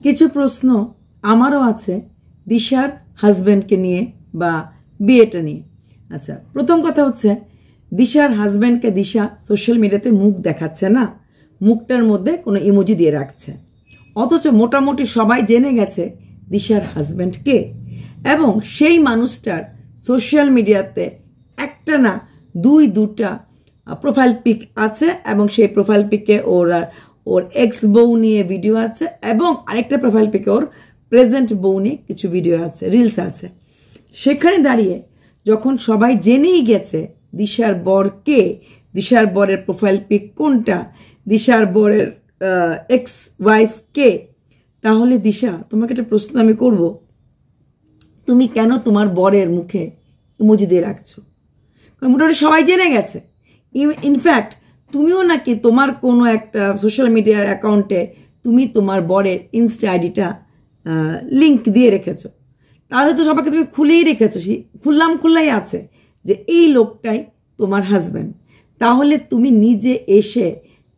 কিছু প্রশ্ন আমারও আছে দিশার হাজব্যান্ডকে নিয়ে বা বিয়েটা নিয়ে। আচ্ছা, প্রথম কথা হচ্ছে দিশার হাজব্যান্ডকে দিশা সোশ্যাল মিডিয়াতে মুখ দেখাচ্ছে না, মুখটার মধ্যে কোনো ইমোজি দিয়ে রাখছে, অথচ মোটামুটি সবাই জেনে গেছে দিশার হাজব্যান্ড কে, এবং সেই মানুষটার সোশ্যাল মিডিয়াতে একটা না দুটা প্রোফাইল পিক আছে, এবং সেই প্রোফাইল পিকে ওর এক্স বউ নিয়ে ভিডিও আছে, এবং আরেকটা প্রোফাইল পিকে ওর প্রেজেন্ট বউ নিয়ে কিছু ভিডিও আছে, রিলস আছে। সেখানে দাঁড়িয়ে যখন সবাই জেনেই গেছে দিশার বর কে, দিশার বরের প্রোফাইল পিক কোনটা, দিশার বরের এক্স ওয়াইফ কে, তাহলে দিশা তোমাকে একটা প্রশ্ন আমি করব, তুমি কেন তোমার বরের মুখে ইমোজি দিয়ে রাখছো? কারণ মোটামুটি সবাই জেনে গেছে। ইনফ্যাক্ট তুমিও নাকি তোমার কোনো একটা সোশ্যাল মিডিয়ার অ্যাকাউন্টে তুমি তোমার বরের ইনস্টা আইডিটা লিঙ্ক দিয়ে রেখেছো, তাহলে তো সবাইকে তুমি খুলেই রেখেছো, খুললাই আছে যে এই লোকটাই তোমার হাজব্যান্ড। তাহলে তুমি নিজে এসে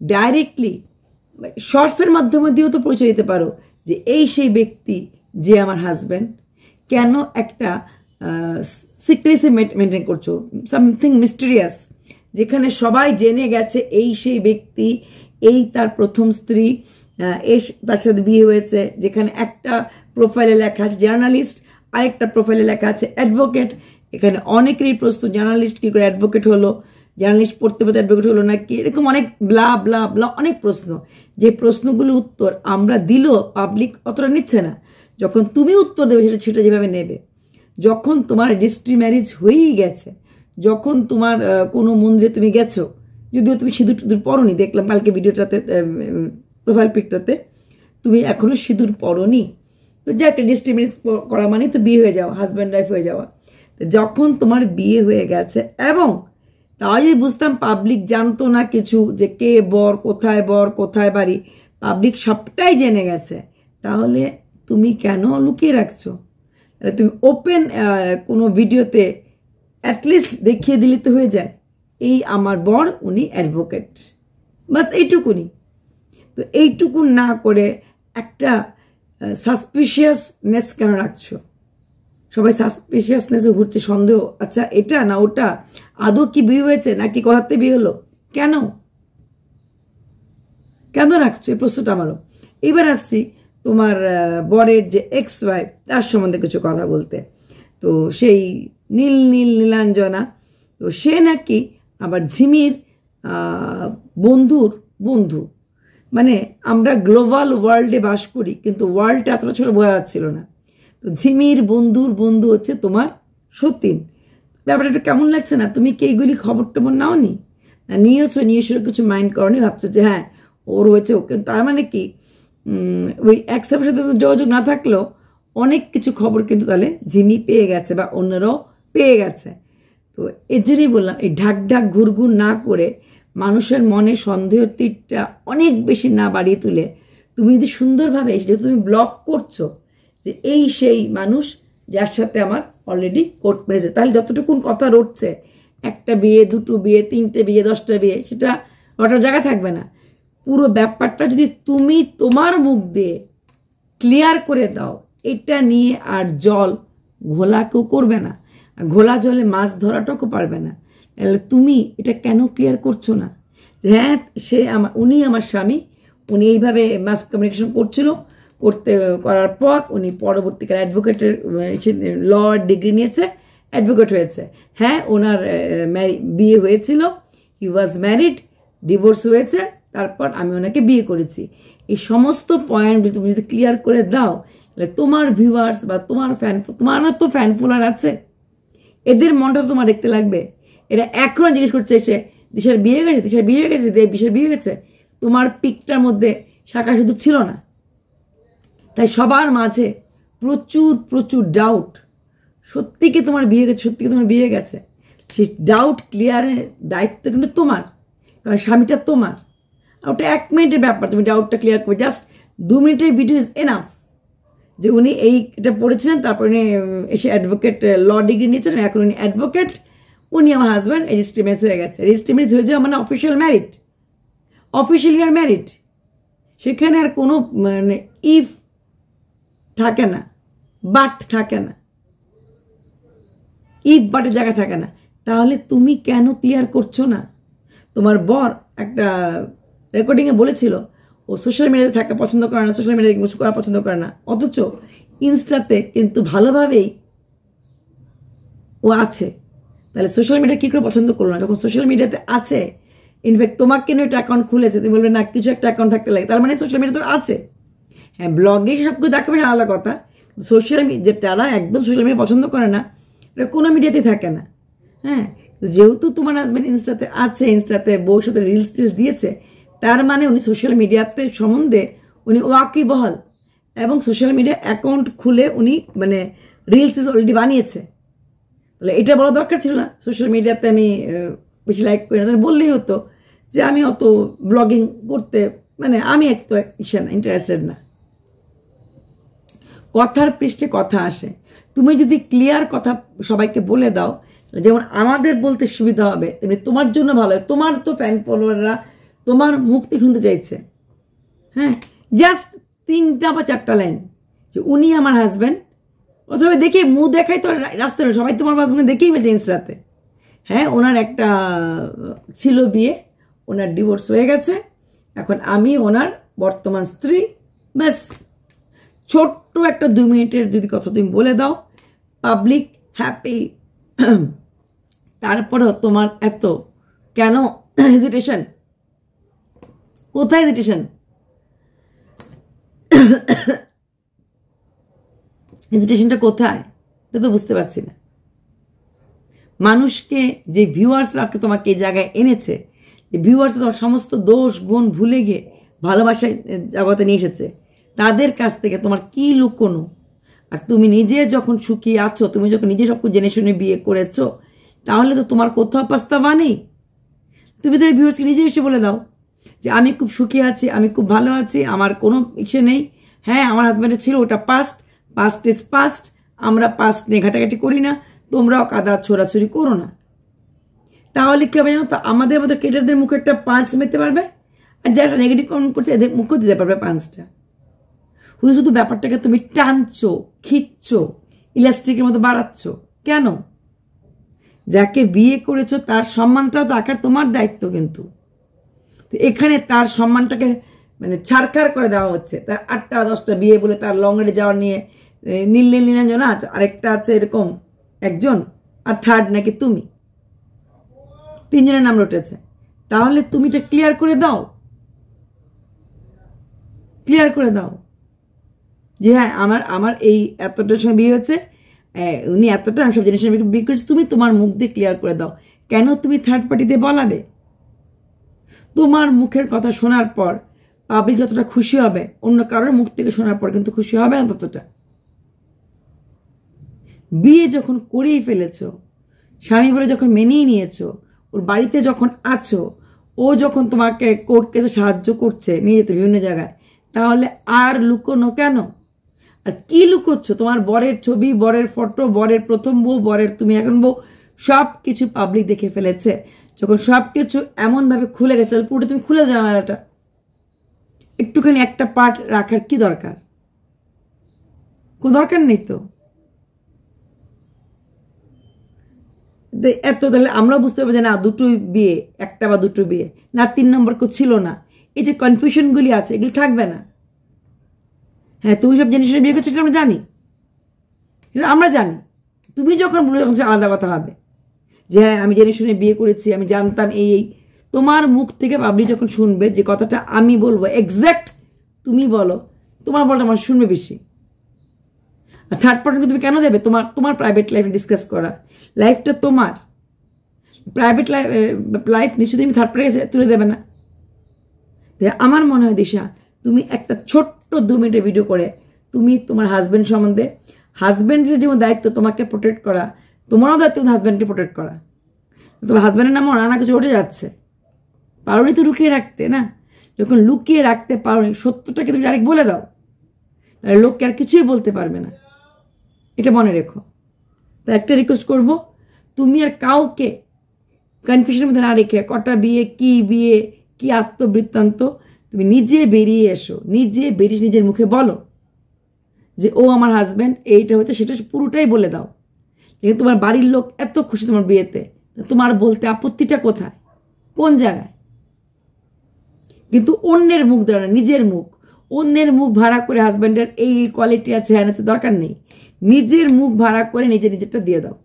ডাইরেক্টলি শর্টসের মাধ্যমে দিয়েও তো পরিচয় দিতে পারো যে এই সেই ব্যক্তি যে আমার হাজব্যান্ড। কেন একটা সিক্রেসি মেনটেন করছো, সামথিং মিস্টেরিয়াস, যেখানে সবাই জেনে গেছে এই সেই ব্যক্তি, এই তার প্রথম স্ত্রী, তার সাথে বিয়ে হয়েছে, যেখানে একটা প্রোফাইলে লেখা আছে জার্নালিস্ট, আরেকটা প্রোফাইলে লেখা আছে অ্যাডভোকেট। এখানে অনেকেরই প্রশ্ন, জার্নালিস্ট কি করে অ্যাডভোকেট হলো, জার্নালিস্ট পড়তে পড়তে অ্যাডভোকেট হলো নাকি, এরকম অনেক ব্লা ব্লা ব্লা অনেক প্রশ্ন, যে প্রশ্নগুলোর উত্তর আমরা দিলেও পাবলিক অতটা নিচ্ছে না। যখন তুমি উত্তর দেবে সেটা যেভাবে নেবে, যখন তোমার রেজিস্ট্রি ম্যারেজ হয়েই গেছে, যখন তোমার কোনো মন্দিরে তুমি গেছো, যদিও তুমি সিঁদুর পরনি, দেখলাম কালকে ভিডিওটাতে প্রোফাইল পিকটাতে তুমি এখনো সিঁদুর পরনি, তো যে একটা রেজিস্ট্রি ম্যারেজ করা মানে তো বিয়ে হয়ে যাওয়া, হাজব্যান্ড ওয়াইফ হয়ে যাওয়া। যখন তোমার বিয়ে হয়ে গেছে, এবং তাও যদি বুঝতাম পাবলিক জানতো না কিছু, যে কে বর, কোথায় বাড়ি, পাবলিক সবটাই জেনে গেছে, তাহলে তুমি কেন লুকিয়ে রাখছো? তুমি ওপেন কোনো ভিডিওতে অ্যাটলিস্ট দেখিয়ে দিলে তো হয়ে যায় এই আমার বর, উনি অ্যাডভোকেট, বাস এইটুকুনি। তো এইটুকু না করে একটা সাসপিশিয়াসনেস কেন রাখছো? সবাই সাসপিশিয়াসনেসে ঘুরছে, সন্দেহ, আচ্ছা এটা না ওটা, আদৌ কি বিয়ে হয়েছে নাকি কথাতে বিয়ে হলো, কেন রাখছো? এই প্রশ্নটা আমারও। এবার আসছি তোমার বরের যে এক্স ওয়াইফ, তার সম্বন্ধে কিছু কথা বলতে। তো সেই নীলাঞ্জনা, তো সে নাকি আবার ঝিমির বন্ধুর বন্ধু, মানে আমরা গ্লোবাল ওয়ার্ল্ডে বাস করি, কিন্তু ওয়ার্ল্ডটা এতটা ছোট বোঝা যাচ্ছিল না। তো ঝিমির বন্ধুর বন্ধু হচ্ছে তোমার সতীন। ব্যাপারটা একটু কেমন লাগছে না? তুমি কি এইগুলি খবর টবর নাও নি, নিয়েছো কিছু মাইন্ড করনি, ভাবছো যে হ্যাঁ ওর হয়েছে ওকে, তার মানে কি ওই এক সাথে যোগাযোগ না থাকলেও অনেক কিছু খবর কিন্তু তাহলে ঝিমি পেয়ে গেছে বা অন্যরাও পেয়ে গেছে। তো এর জন্যই বললাম, এই ঢাক ঘুরঘুর না করে মানুষের মনে সন্দেহ তীরটা অনেক বেশি না বাড়িয়ে তুলে তুমি যদি সুন্দরভাবে, যেহেতু তুমি ব্লগ করছো যে এই সেই মানুষ যার সাথে আমার অলরেডি কোর্ট মেরেছে, তাহলে যতটুকুন কথা রটছে, একটা বিয়ে, দুটো বিয়ে, তিনটে বিয়ে, 10টা বিয়ে, সেটা ওটার জায়গা থাকবে না। পুরো ব্যাপারটা যদি তুমি তোমার মুখ দিয়ে ক্লিয়ার করে দাও, এটা নিয়ে আর জল ঘোলা কেউ করবে না, আর ঘোলা জলে মাছ ধরাটাও পারবে না। তাহলে তুমি এটা কেন ক্লিয়ার করছো না যে হ্যাঁ উনি আমার স্বামী, উনি এইভাবে মাস কমিউনিকেশন করার পর উনি পরবর্তীকালে অ্যাডভোকেটের ল ডিগ্রি নিয়েছে, অ্যাডভোকেট হয়েছে, হ্যাঁ ওনার বিয়ে হয়েছিল, হি ওয়াজ ম্যারিড, ডিভোর্স হয়েছে, তারপর আমি ওনাকে বিয়ে করেছি। এই সমস্ত পয়েন্টগুলো তুমি যদি ক্লিয়ার করে দাও, তাহলে তোমার ভিউয়ার্স বা তোমার তোমার তো ফ্যান ফলোয়ার আছে, এদের মনটা তোমার দেখতে লাগবে। এরা এখনো জিজ্ঞেস করছে এসে দিশার বিয়ে গেছে, দিশার বিয়ে গেছে, তোমার পিকটার মধ্যে শাখা শুধু ছিল না। তাই সবার মাঝে প্রচুর ডাউট, সত্যি কি তোমার বিয়ে গেছে, সেই ডাউট ক্লিয়ারের দায়িত্ব কিন্তু তোমার, কারণ স্বামীটা তোমার। ওটা 1 মিনিটের ব্যাপার, তুমি ডাউটটা ক্লিয়ার করবে, জাস্ট 2 মিনিটের ভিডিও ইজ এনাফ। যে উনি এটা পড়েছিলেন, তারপর উনি এসে অ্যাডভোকেট ল ডিগ্রি নিয়েছেন, এখন উনি অ্যাডভোকেট, উনি আমার হাজব্যান্ড, রেজিস্ট্রি ম্যারেজ হয়ে গেছে। রেজিস্ট্রি ম্যারেজ হয়ে যাওয়া মানে অফিসিয়ালি আর ম্যারিড। সেখানে আর কোনো মানে ইফ থাকে না, বাট থাকে না, ইফ বাটের জায়গা থাকে না। তাহলে তুমি কেন ক্লিয়ার করছো না? তোমার বর একটা রেকর্ডিংয়ে বলেছিল ও সোশ্যাল মিডিয়াতে থাকা পছন্দ করে না, সোশ্যাল মিডিয়াতে কিছু করা পছন্দ করে না, অথচ ইনস্টাতে কিন্তু ভালোভাবেই ও আছে। তাহলে সোশ্যাল মিডিয়া কী করে পছন্দ করলো না যখন সোশ্যাল মিডিয়াতে আছে? ইনফ্যাক্ট তোমাকে নিয়ে একটা অ্যাকাউন্ট খুলেছে, তুমি বলবে না কিছু একটা অ্যাকাউন্ট থাকতে লাগে, তার মানে সোশ্যাল মিডিয়া তো আছে। হ্যাঁ, ব্লগে সব কিছু দেখাবে আলাদা কথা, সোশ্যাল মিডিয়া যারা একদম সোশ্যাল মিডিয়া পছন্দ করে না এটা কোনো মিডিয়াতেই থাকে না। হ্যাঁ, যেহেতু তোমার হাজব্যান্ড ইনস্টাতে আছে, ইনস্টাতে বউর সাথে রিলস টিলস দিয়েছে, তার মানে উনি সোশ্যাল মিডিয়াতে সম্বন্ধে উনি ওয়াকিবহাল, এবং সোশ্যাল মিডিয়া অ্যাকাউন্ট খুলে উনি মানে রিলস অলরেডি বানিয়েছে। তাহলে এটা বলা দরকার ছিল না সোশ্যাল মিডিয়াতে আমি বেশি লাইক করি না, তাহলে বললেই হতো যে আমি অত ব্লগিং করতে মানে আমি একটু ইন্টারেস্টেড না। কথার পৃষ্ঠে কথা আসে। তুমি যদি ক্লিয়ার কথা সবাইকে বলে দাও, যেমন আমাদের বলতে সুবিধা হবে, তেমনি তোমার জন্য ভালো হবে। তোমার তো ফ্যান ফলোয়াররা তোমার মুক্তি শুনতে চাইছে। হ্যাঁ, জাস্ট 3টা বা 4টা লাইন যে উনি আমার হাজব্যান্ড, অথবা দেখে মুখ দেখাই তো রাস্তায় সবাই তোমার হাজব্যান্ড দেখেই ফেলছে ইনস্টাতে। হ্যাঁ, ওনার একটা ছিল বিয়ে, ওনার ডিভোর্স হয়ে গেছে, এখন আমি ওনার বর্তমান স্ত্রী, ব্যাস। ছোট্ট একটা 2 মিনিটের যদি কথা তুমি বলে দাও, পাবলিক হ্যাপি। তারপরেও তোমার এত কেন হেজিটেশন? কোথায় হেজিটেশন? হেজিটেশনটা কোথায় এটা তো বুঝতে পারছি না। মানুষকে যে ভিউয়ার্স আজকে তোমাকে এই জায়গায় এনেছে, যে ভিউয়ার্স তোমার সমস্ত দোষ গুণ ভুলে গিয়ে ভালোবাসায় জগতে নিয়ে এসেছে, তাদের কাছ থেকে তোমার কি লুকোনো? আর তুমি নিজে যখন সুখী আছো, তুমি যখন নিজে সব জেনে শুনে বিয়ে করেছো, তাহলে তো তোমার কোথাও পাস্তাবা নেই। তুমি তো ভিউয়ার্সকে নিজে এসে বলে দাও যে আমি খুব সুখী আছি, আমি খুব ভালো আছি, আমার কোনো ইচ্ছে নেই। হ্যাঁ, আমার হাজব্যান্ডের ছিল, ওটা পাস্ট, পাস্ট ইজ পাস্ট, আমরা পাস্ট নিয়ে ঘাটাঘাটি করি না, তোমরাও কাদা ছোড়াছুরি করো না। তাহলে কি হবে জানো তো? আমাদের মতো ক্রিয়েটারদের মুখে একটা পাঁচ মেতে পারবে, আর যারা নেগেটিভ কমেন্ট করছে এদের মুখও দিতে পারবে 5টা। শুধু শুধু ব্যাপারটাকে তুমি টানছো, খিচ্ছো, ইলাস্টিকের মতো বাড়াচ্ছ কেন? যাকে বিয়ে করেছো তার সম্মানটাও তো আকার তোমার দায়িত্ব, কিন্তু তো এখানে তার সম্মানটাকে মানে ছাড়খাড় করে দেওয়া হচ্ছে। তার 8টা 10টা বিয়ে বলে তার লংয়ে যাওয়ার নিয়ে নীল নীলাঞ্জনা আছে, আরেকটা আছে এরকম একজন, আর থার্ড নাকি তুমি, 3 জনের নাম রটেছে। তাহলে তুমি এটা ক্লিয়ার করে দাও, ক্লিয়ার করে দাও যে হ্যাঁ আমার এই এতটার সঙ্গে বিয়ে হচ্ছে, উনি এতটা, আমি সব জিনিস বিয়ে করেছি। তুমি তোমার মুখ দিয়ে ক্লিয়ার করে দাও। কেন তুমি থার্ড পার্টিতে বলাবে? তোমার মুখের কথা শোনার পর পাবলিক যতটা খুশি হবে, অন্য কারোর মুখ থেকে শোনার পর কিন্তু খুশি হবে না ততটা। বিয়ে যখন করেই ফেলেছো, স্বামী বলে যখন মেনেই নিয়েছো, ওর বাড়িতে যখন আছো, ও যখন তোমাকে কোর্ট কেসে সাহায্য করছে নিয়ে যেতে বিভিন্ন জায়গায়, তাহলে আর লুকোনো কেন? আর কি লুকোচ্ছ? তোমার বরের ছবি, বরের ফটো, বরের প্রথম বউ, বরের তুমি এখন বউ, সব কিছু পাবলিক দেখে ফেলেছে। যখন সব কিছু এমনভাবে খুলে গেছে, পুরোটা তুমি খুলে জানালাটা, একটুখানি একটা পার্ট রাখার কি দরকার? কোনো দরকার নেই তো। এত তাহলে আমরা বুঝতে পারবো যে না 2টোই বিয়ে, একটা বা 2টো বিয়ে, না 3 নম্বর কেউ ছিল না। এই যে কনফিউশনগুলি আছে, এগুলো থাকবে না। হ্যাঁ, তুমি সব জেনে শুনে বিয়ে করছো আমরা জানি, আমরা জানি। তুমি যখন বলে তখন আলাদা কথা হবে যে হ্যাঁ আমি জেনে শুনে বিয়ে করেছি, আমি জানতাম এই। তোমার মুখ থেকে পাবলিক যখন শুনবে যে কথাটা আমি বলবো এক্স্যাক্ট তুমি বলো, তোমার বলটা আমার শুনবে বেশি। আর থার্ড পার্টিকে তুমি কেন দেবে তোমার প্রাইভেট লাইফ ডিসকাস করা? লাইফটা তোমার প্রাইভেট লাইফ, নিশ্চয়ই তুমি থার্ড পার্টি তুলে দেবে না। আমার মনে হয় দিশা, তুমি একটা ছোট্ট 2 মিনিটের ভিডিও করে তুমি তোমার হাজব্যান্ড সম্বন্ধে, হাজব্যান্ডের যেমন দায়িত্ব তোমাকে প্রোটেক্ট করা, তোমারও দায়িত্ব হাজব্যান্ডকে প্রোটেক্ট করা। তোমার হাজব্যান্ডের নামও নানা কিছু উঠে যাচ্ছে, পারোনি তো লুকিয়ে রাখতে না। যখন লুকিয়ে রাখতে পারোনি, সত্যটাকে তুমি ডাইরেক্ট বলে দাও, তাহলে লোককে আর কিছুই বলতে পারবে না। এটা মনে রেখো। তা একটা রিকোয়েস্ট করবো, তুমি আর কাউকে কনফিউশনের মধ্যে না রেখে, কটা বিয়ে কি আত্মবৃত্তান্ত, তুমি নিজে বেরিয়ে এসো, নিজে বেরিয়ে নিজের মুখে বলো যে ও আমার হাজব্যান্ড, এইটা হচ্ছে সেটা পুরোটাই বলে দাও। কিন্তু তোমার বাড়ির লোক এত খুশি তোমার বিয়েতে, তোমার বলতে আপত্তিটা কোথায়, কোন জায়গায়? কিন্তু অন্যের মুখ দেওয়া না, নিজের মুখ। অন্যের মুখ ভাড়া করে হাজব্যান্ডের এই কোয়ালিটি আছে, হ্যান আছে, দরকার নেই। নিজের মুখ ভাড়া করে নিজেরটা দিয়ে দাও।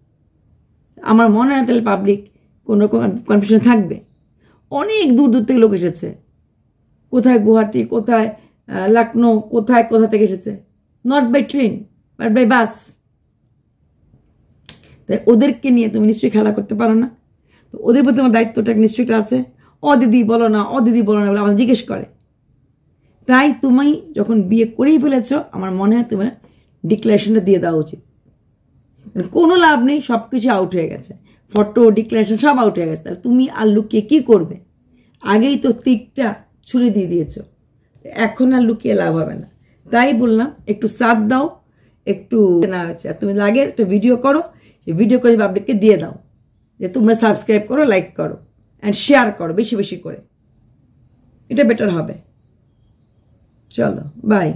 আমার মনে হয় তাহলে পাবলিক কোনো রকম কনফিউশন থাকবে। অনেক দূর দূর থেকে লোক এসেছে, কোথায় গুয়াহাটি, কোথায় লখনৌ, কোথায় কোথা থেকে এসেছে, not by train but by bus. তাই ওদেরকে নিয়ে তুমি নিশ্চয়ই খেলা করতে পারো না। তো ওদের প্রতি আমার দায়িত্বটা নিশ্চয়ই আছে। ও দিদি বলো না, ও দিদি বলো না বলে আমাদের জিজ্ঞেস করে। তাই তুমি যখন বিয়ে করেই ফেলেছ, আমার মনে হয় তোমার ডিক্লারেশনটা দিয়ে দেওয়া উচিত। কোনো লাভ নেই, সব কিছু আউট হয়ে গেছে, ফটো ডিক্লারেশন সব আউট হয়ে গেছে। তাহলে তুমি আর লুকিয়ে কি করবে? আগেই তো তীরটা ছুড়ে দিয়ে দিয়েছ, এখন আর লুকিয়ে লাভ হবে না। তাই বললাম একটু সাথ দাও, একটু না হচ্ছে। আর তুমি লাগে একটা ভিডিও করো, ভিডিও করে পাবলিককে দিয়ে দাও যে তোমরা সাবস্ক্রাইব করো, লাইক করো অ্যান্ড শেয়ার করো বেশি বেশি করে, এটা বেটার হবে। চলো বাই।